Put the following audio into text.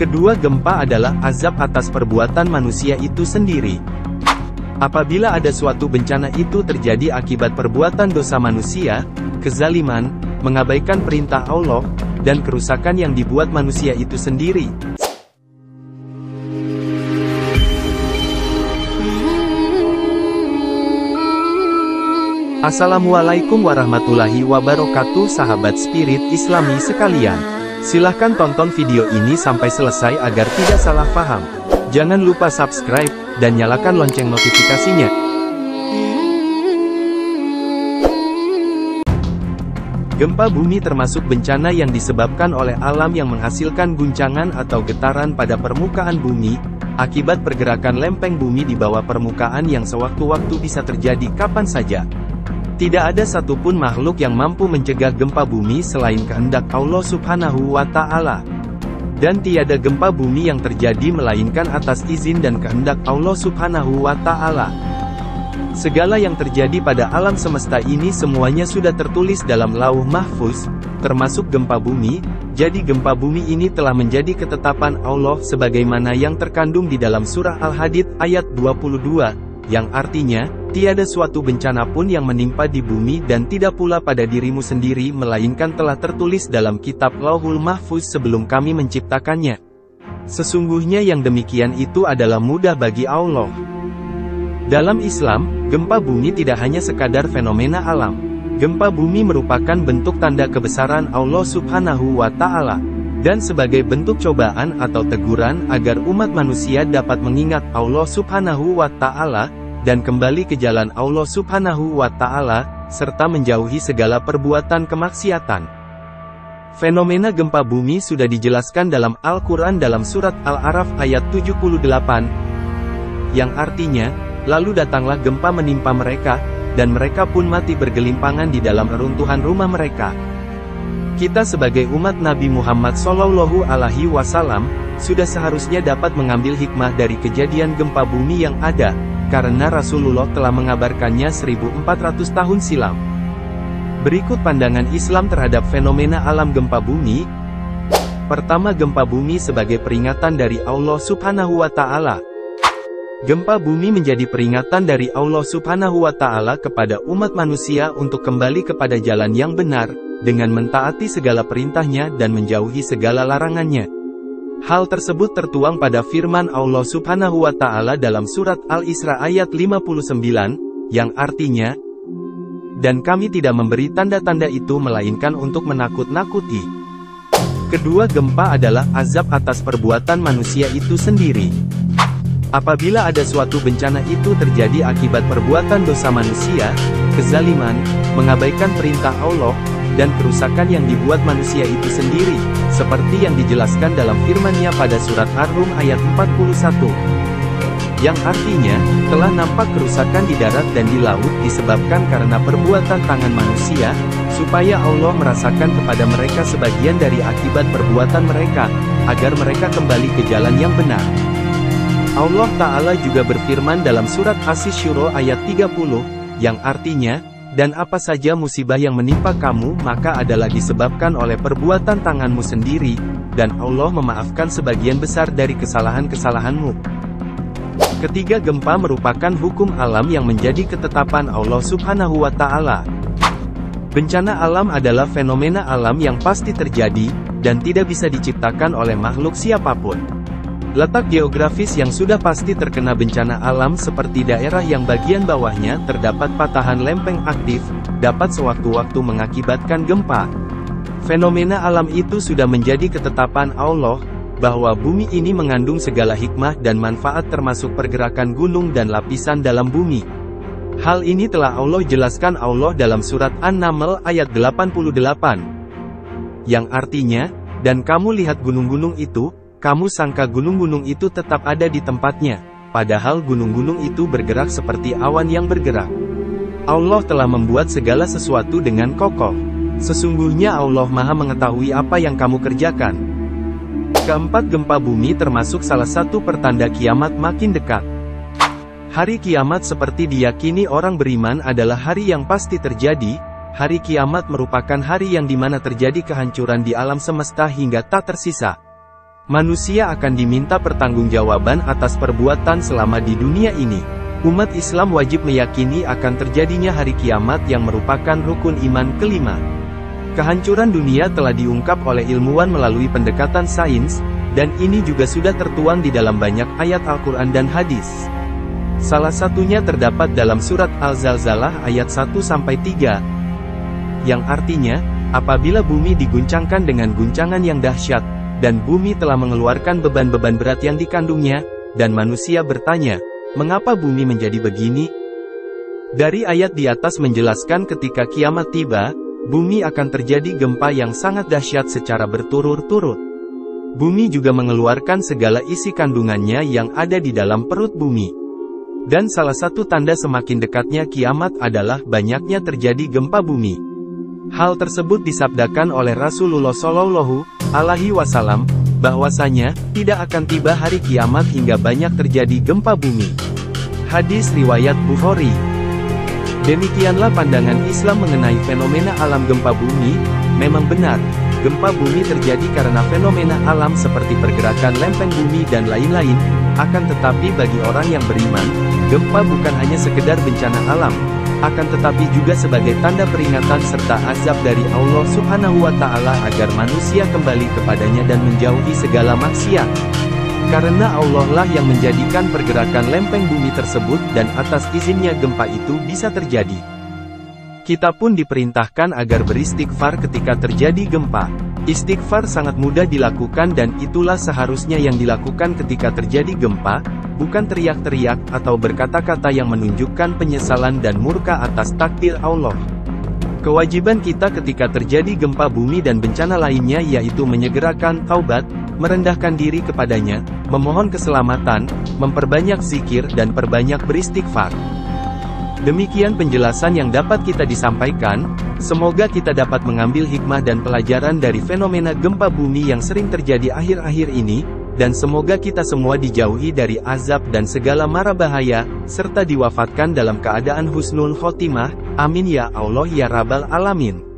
Kedua gempa adalah azab atas perbuatan manusia itu sendiri. Apabila ada suatu bencana itu terjadi akibat perbuatan dosa manusia, kezaliman, mengabaikan perintah Allah, dan kerusakan yang dibuat manusia itu sendiri. Assalamualaikum warahmatullahi wabarakatuh sahabat spirit Islami sekalian. Silahkan tonton video ini sampai selesai agar tidak salah paham. Jangan lupa subscribe, dan nyalakan lonceng notifikasinya. Gempa bumi termasuk bencana yang disebabkan oleh alam yang menghasilkan guncangan atau getaran pada permukaan bumi, akibat pergerakan lempeng bumi di bawah permukaan yang sewaktu-waktu bisa terjadi kapan saja. Tidak ada satupun makhluk yang mampu mencegah gempa bumi selain kehendak Allah Subhanahu wa Ta'ala. Dan tiada gempa bumi yang terjadi melainkan atas izin dan kehendak Allah Subhanahu wa Ta'ala. Segala yang terjadi pada alam semesta ini semuanya sudah tertulis dalam Lauh Mahfuz, termasuk gempa bumi. Jadi gempa bumi ini telah menjadi ketetapan Allah sebagaimana yang terkandung di dalam surah Al-Hadid ayat 22, yang artinya, tiada suatu bencana pun yang menimpa di bumi dan tidak pula pada dirimu sendiri melainkan telah tertulis dalam kitab Lauhul Mahfuz sebelum kami menciptakannya. Sesungguhnya yang demikian itu adalah mudah bagi Allah. Dalam Islam, gempa bumi tidak hanya sekadar fenomena alam. Gempa bumi merupakan bentuk tanda kebesaran Allah Subhanahu wa Ta'ala, dan sebagai bentuk cobaan atau teguran agar umat manusia dapat mengingat Allah Subhanahu wa Ta'ala, dan kembali ke jalan Allah Subhanahu wa Ta'ala, serta menjauhi segala perbuatan kemaksiatan. Fenomena gempa bumi sudah dijelaskan dalam Al-Quran dalam surat Al-A'raf ayat 78, yang artinya, lalu datanglah gempa menimpa mereka, dan mereka pun mati bergelimpangan di dalam reruntuhan rumah mereka. Kita sebagai umat Nabi Muhammad Shallallahu Alaihi Wasallam, sudah seharusnya dapat mengambil hikmah dari kejadian gempa bumi yang ada, karena Rasulullah telah mengabarkannya 1400 tahun silam. Berikut pandangan Islam terhadap fenomena alam gempa bumi. Pertama, gempa bumi sebagai peringatan dari Allah Subhanahu wa Ta'ala. Gempa bumi menjadi peringatan dari Allah Subhanahu wa Ta'ala kepada umat manusia untuk kembali kepada jalan yang benar, dengan mentaati segala perintahnya dan menjauhi segala larangannya. Hal tersebut tertuang pada firman Allah Subhanahu wa Ta'ala dalam surat Al-Isra ayat 59, yang artinya, dan kami tidak memberi tanda-tanda itu melainkan untuk menakut-nakuti. Kedua, gempa adalah azab atas perbuatan manusia itu sendiri. Apabila ada suatu bencana itu terjadi akibat perbuatan dosa manusia, kezaliman, mengabaikan perintah Allah, dan kerusakan yang dibuat manusia itu sendiri, seperti yang dijelaskan dalam firman-Nya pada surat Ar-Rum ayat 41. Yang artinya, telah nampak kerusakan di darat dan di laut disebabkan karena perbuatan tangan manusia, supaya Allah merasakan kepada mereka sebagian dari akibat perbuatan mereka, agar mereka kembali ke jalan yang benar. Allah Ta'ala juga berfirman dalam surat Asy-Syura ayat 30, yang artinya, dan apa saja musibah yang menimpa kamu maka adalah disebabkan oleh perbuatan tanganmu sendiri, dan Allah memaafkan sebagian besar dari kesalahan-kesalahanmu. Ketiga, gempa merupakan hukum alam yang menjadi ketetapan Allah Subhanahu wa Ta'ala. Bencana alam adalah fenomena alam yang pasti terjadi, dan tidak bisa diciptakan oleh makhluk siapapun. Letak geografis yang sudah pasti terkena bencana alam seperti daerah yang bagian bawahnya terdapat patahan lempeng aktif, dapat sewaktu-waktu mengakibatkan gempa. Fenomena alam itu sudah menjadi ketetapan Allah, bahwa bumi ini mengandung segala hikmah dan manfaat termasuk pergerakan gunung dan lapisan dalam bumi. Hal ini telah Allah jelaskan Allah dalam surat An-Naml ayat 88. Yang artinya, dan kamu lihat gunung-gunung itu, kamu sangka gunung-gunung itu tetap ada di tempatnya, padahal gunung-gunung itu bergerak seperti awan yang bergerak. Allah telah membuat segala sesuatu dengan kokoh. Sesungguhnya Allah Maha mengetahui apa yang kamu kerjakan. Keempat, gempa bumi termasuk salah satu pertanda kiamat makin dekat. Hari kiamat seperti diyakini orang beriman adalah hari yang pasti terjadi. Hari kiamat merupakan hari yang dimana terjadi kehancuran di alam semesta hingga tak tersisa. Manusia akan diminta pertanggungjawaban atas perbuatan selama di dunia ini. Umat Islam wajib meyakini akan terjadinya hari kiamat yang merupakan rukun iman kelima. Kehancuran dunia telah diungkap oleh ilmuwan melalui pendekatan sains, dan ini juga sudah tertuang di dalam banyak ayat Al-Quran dan hadis. Salah satunya terdapat dalam surat Al-Zalzalah ayat 1-3, yang artinya, apabila bumi diguncangkan dengan guncangan yang dahsyat, dan bumi telah mengeluarkan beban-beban berat yang dikandungnya, dan manusia bertanya, mengapa bumi menjadi begini? Dari ayat di atas menjelaskan ketika kiamat tiba, bumi akan terjadi gempa yang sangat dahsyat secara berturut-turut. Bumi juga mengeluarkan segala isi kandungannya yang ada di dalam perut bumi. Dan salah satu tanda semakin dekatnya kiamat adalah banyaknya terjadi gempa bumi. Hal tersebut disabdakan oleh Rasulullah Shallallahu Alaihi Wasallam, bahwasanya, tidak akan tiba hari kiamat hingga banyak terjadi gempa bumi. Hadis riwayat Bukhari. Demikianlah pandangan Islam mengenai fenomena alam gempa bumi. Memang benar, gempa bumi terjadi karena fenomena alam seperti pergerakan lempeng bumi dan lain-lain. Akan tetapi bagi orang yang beriman, gempa bukan hanya sekedar bencana alam, akan tetapi juga sebagai tanda peringatan serta azab dari Allah Subhanahu wa Ta'ala agar manusia kembali kepadanya dan menjauhi segala maksiat. Karena Allah lah yang menjadikan pergerakan lempeng bumi tersebut dan atas izinnya gempa itu bisa terjadi. Kita pun diperintahkan agar beristighfar ketika terjadi gempa. Istighfar sangat mudah dilakukan dan itulah seharusnya yang dilakukan ketika terjadi gempa, bukan teriak-teriak atau berkata-kata yang menunjukkan penyesalan dan murka atas takdir Allah. Kewajiban kita ketika terjadi gempa bumi dan bencana lainnya yaitu menyegerakan taubat, merendahkan diri kepadanya, memohon keselamatan, memperbanyak zikir dan perbanyak beristighfar. Demikian penjelasan yang dapat kita disampaikan, semoga kita dapat mengambil hikmah dan pelajaran dari fenomena gempa bumi yang sering terjadi akhir-akhir ini, dan semoga kita semua dijauhi dari azab dan segala mara bahaya, serta diwafatkan dalam keadaan husnul khotimah, amin ya Allah ya Rabbal Alamin.